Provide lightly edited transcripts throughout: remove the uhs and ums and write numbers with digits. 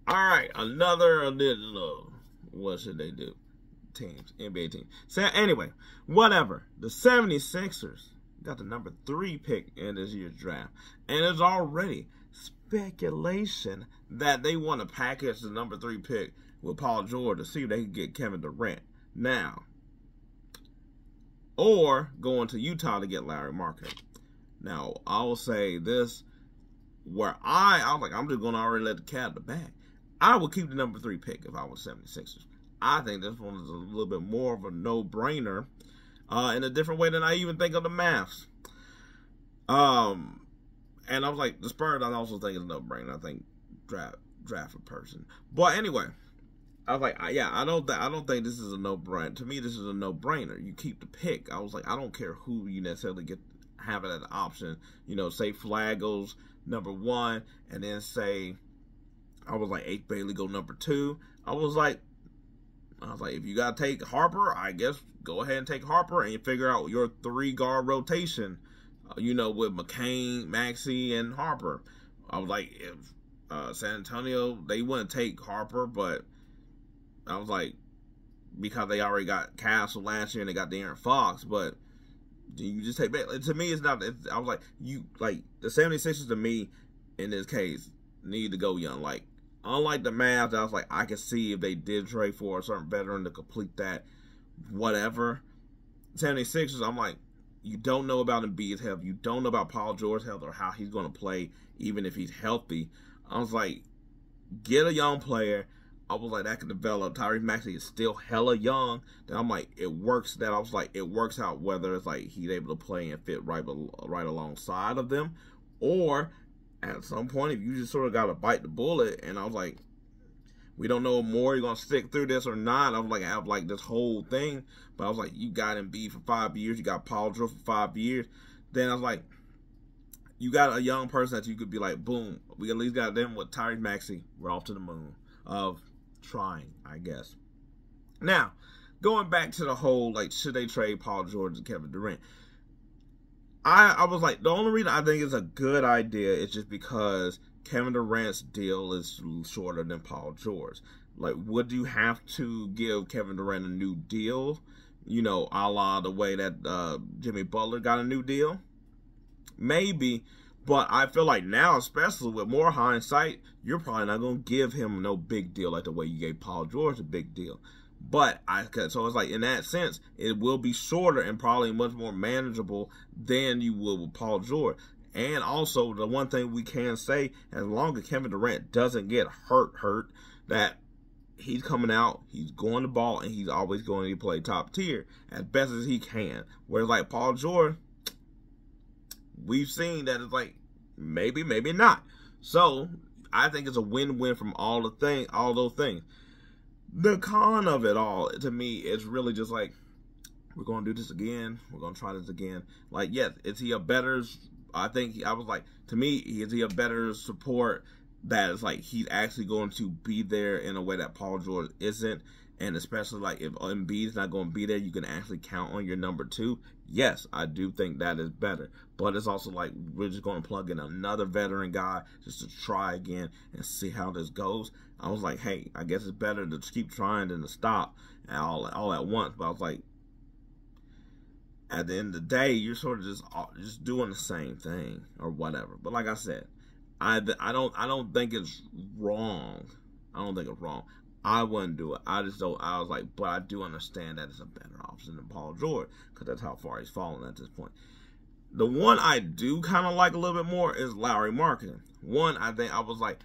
All right, another edition of what should they do? Teams, NBA teams. So anyway, whatever. The 76ers got the number 3 pick in this year's draft. And there's already speculation that they want to package the number 3 pick with Paul George to see if they can get Kevin Durant. Now, or going to Utah to get Lauri markkanen. Now, I will say this, where I was like, I'm just going to already let the cat out the bag. I would keep the number 3 pick if I was 76ers. I think this one is a little bit more of a no-brainer in a different way than I even think of the Mavs. And I was like, the Spurs, I also think is a no-brainer. I think draft a person. But anyway, I was like, yeah, I don't think this is a no-brainer. To me, this is a no-brainer. You keep the pick. I was like, I don't care who you necessarily have it as an option. You know, say Flagos number 1, and then say, I was like, H. Bailey go number 2. I was like, if you got to take Harper, I guess go ahead and take Harper and you figure out your 3-guard rotation, you know, with McCain, Maxey, and Harper. I was like, if San Antonio, they wouldn't take Harper, but I was like, because they already got Castle last year and they got De'Aaron Fox, but you just take Bailey. To me, it's not, I was like, the 76ers to me, in this case, need to go young. Like, unlike the Mavs, I was like, I could see if they did trade for a certain veteran to complete that, whatever. 76ers, I'm like, you don't know about Embiid's health. You don't know about Paul George's health or how he's going to play, even if he's healthy. I was like, get a young player. I was like, that could develop. Tyrese Maxey is still hella young. Then I'm like, it works. That I was like, it works out whether it's like he's able to play and fit right alongside of them, or at some point, if you just sort of got to bite the bullet. And I was like, we don't know more you're going to stick through this or not. I was like, I have like this whole thing. But I was like, you got Embiid for 5 years. You got Paul George for 5 years. Then I was like, you got a young person that you could be like, boom, we at least got them with Tyrese Maxey. We're off to the moon of trying, I guess. Now, going back to the whole, like, should they trade Paul George and Kevin Durant? I was like, the only reason I think it's a good idea is just because Kevin Durant's deal is shorter than Paul George. Like, would you have to give Kevin Durant a new deal? You know, a la the way that Jimmy Butler got a new deal? Maybe, but I feel like now, especially with more hindsight, you're probably not going to give him no big deal like the way you gave Paul George a big deal. But so it's like, in that sense, it will be shorter and probably much more manageable than you will with Paul George. And also, the one thing we can say, as long as Kevin Durant doesn't get hurt, that he's coming out, he's going to ball, and he's always going to play top tier as best as he can. Whereas like Paul George, we've seen that it's like maybe not. So I think it's a win-win from all those things. The con of it all, to me, is really just like, we're going to do this again. We're going to try this again. Like, yes, is he a better, I think, I was like, to me, is he a better support that is like, he's actually going to be there in a way that Paul George isn't? And especially like, if Embiid's not going to be there, you can actually count on your number 2. Yes, I do think that is better. But it's also like, we're just going to plug in another veteran guy just to try again and see how this goes. I was like, hey, I guess it's better to keep trying than to stop all at once. But I was like, at the end of the day, you're sort of just doing the same thing or whatever. But like I said, I don't think it's wrong. I don't think it's wrong. I wouldn't do it. I just don't. I was like, but I do understand that it's a better option than Paul George because that's how far he's fallen at this point. The one I do kind of like a little bit more is Lauri markkanen. One, I think I was like,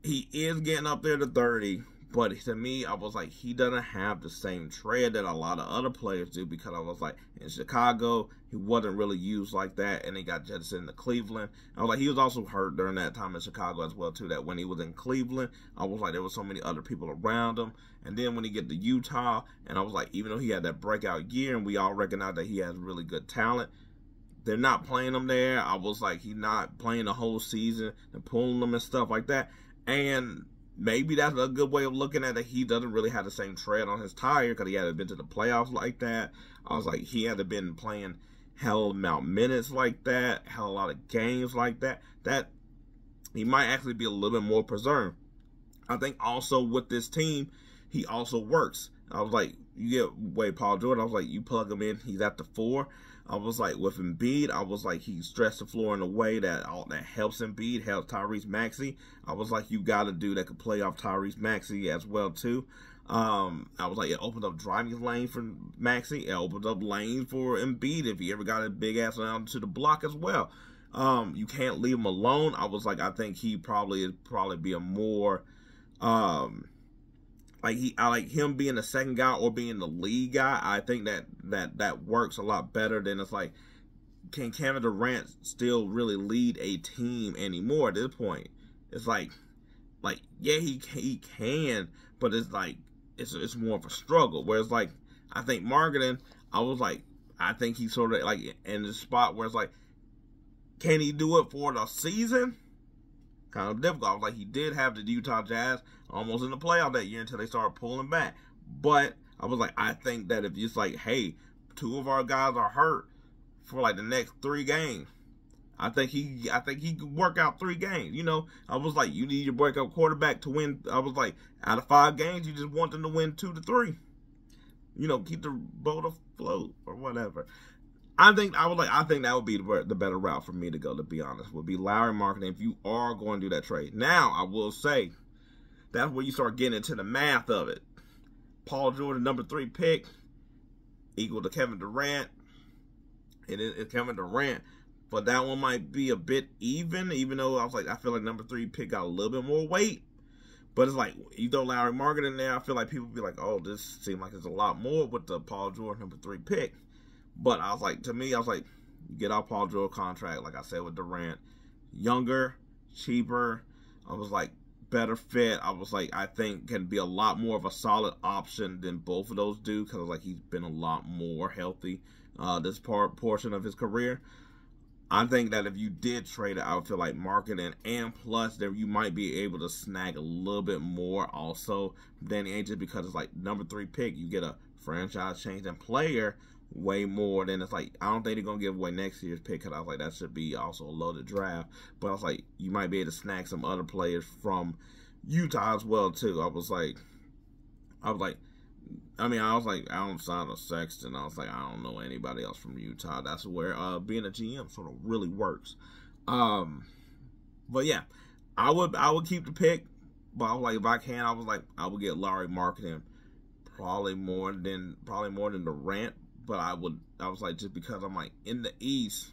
he is getting up there to 30, but to me, I was like, he doesn't have the same tread that a lot of other players do, because I was like, in Chicago, he wasn't really used like that, and he got jettisoned to Cleveland. I was like, he was also hurt during that time in Chicago as well, too, that when he was in Cleveland, I was like, there were so many other people around him. And then when he get to Utah, and I was like, even though he had that breakout year, and we all recognize that he has really good talent, they're not playing him there. I was like, he's not playing the whole season and pulling them and stuff like that. And maybe that's a good way of looking at it. He doesn't really have the same tread on his tire because he hadn't been to the playoffs like that. I was like, he hadn't been playing hell amount of minutes like that, hell a lot of games like that. That he might actually be a little bit more preserved. I think also with this team, he also works. I was like, you get Wade Paul George, I was like, you plug him in, he's at the 4. I was like, with Embiid, I was like, he stretched the floor in a way that helps Embiid, helps Tyrese Maxey. I was like, you got a dude that could play off Tyrese Maxey as well, too. I was like, it opened up driving lane for Maxey. It opened up lanes for Embiid if he ever got a big ass down to the block as well. You can't leave him alone. I was like, I think he probably be a more, I like him being the second guy or being the lead guy. I think that works a lot better than it's like, can Kevin Durant still really lead a team anymore at this point? It's like yeah, he can, but it's like it's more of a struggle. Whereas like I think marketing, I think he's sort of like in the spot where it's like, can he do it for the season? Kind of difficult. I was like, he did have the Utah Jazz almost in the playoff that year until they started pulling back. But I was like, I think that if it's like, hey, 2 of our guys are hurt for like the next 3 games, I think he could work out 3 games. You know, I was like, you need your breakup quarterback to win. I was like, out of 5 games, you just want them to win 2 to 3. You know, keep the boat afloat or whatever. I think that would be the better route for me to go, to be honest, would be Lauri marketing if you are going to do that trade. Now, I will say, that's where you start getting into the math of it. Paul George, number 3 pick, equal to Kevin Durant. It's Kevin Durant, but that one might be a bit even though I was like, I feel like number 3 pick got a little bit more weight. But it's like, you throw Lauri marketing in there, I feel like people be like, oh, this seems like it's a lot more with the Paul George number 3 pick. But I was like, to me, I was like, you get out Paul George contract, like I said with Durant. Younger, cheaper. I was like, better fit. I was like, I think can be a lot more of a solid option than both of those do, because like he's been a lot more healthy this portion of his career. I think that if you did trade it, I would feel like marketing, and plus there you might be able to snag a little bit more also than just because it's like number 3 pick, you get a franchise changing player way more than it's like, I don't think they're going to give away next year's pick, because I was like, that should be also a loaded draft. But I was like, you might be able to snag some other players from Utah as well, too. I was like, I don't sign a Sexton. I was like, I don't know anybody else from Utah. That's where being a GM sort of really works. But yeah, I would keep the pick. But I was like, if I can, I would get Lauri marketing probably more than Durant. But I was like, just because I'm like, in the East,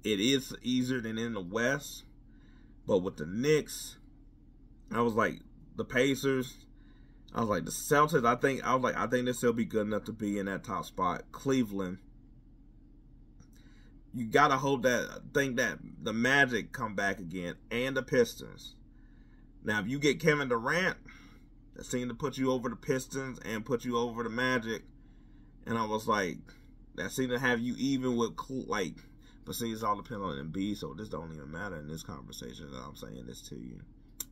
it is easier than in the West. But with the Knicks, I was like, the Pacers, I was like, the Celtics, I think this will be good enough to be in that top spot. Cleveland, you gotta think that the Magic come back again, and the Pistons. Now, if you get Kevin Durant, that seemed to put you over the Pistons and put you over the Magic. And I was like, that seemed to have you even with, like, but see, it's all depends on Embiid, so this don't even matter in this conversation that I'm saying this to you.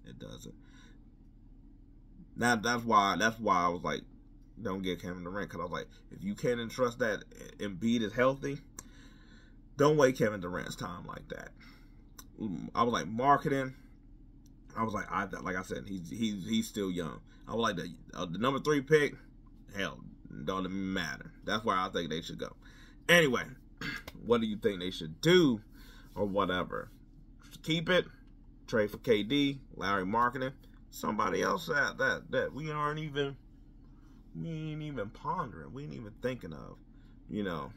It doesn't. That's why I was like, don't get Kevin Durant, because I was like, if you can't entrust that Embiid is healthy, don't waste Kevin Durant's time like that. I was like, marketing, I was like, like I said, he's still young. I was like, the number 3 pick, hell, don't even matter. That's where I think they should go. Anyway, what do you think they should do or whatever? Keep it, trade for KD, Lauri marketing, somebody else that we ain't even pondering, we ain't even thinking of, you know,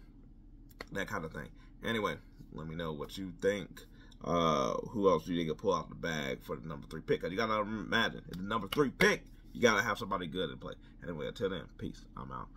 that kind of thing. Anyway, let me know what you think. Who else do you think can pull out the bag for the number 3 pick? Because you got to imagine, it's the number 3 pick, you got to have somebody good to play. Anyway, until then, peace. I'm out.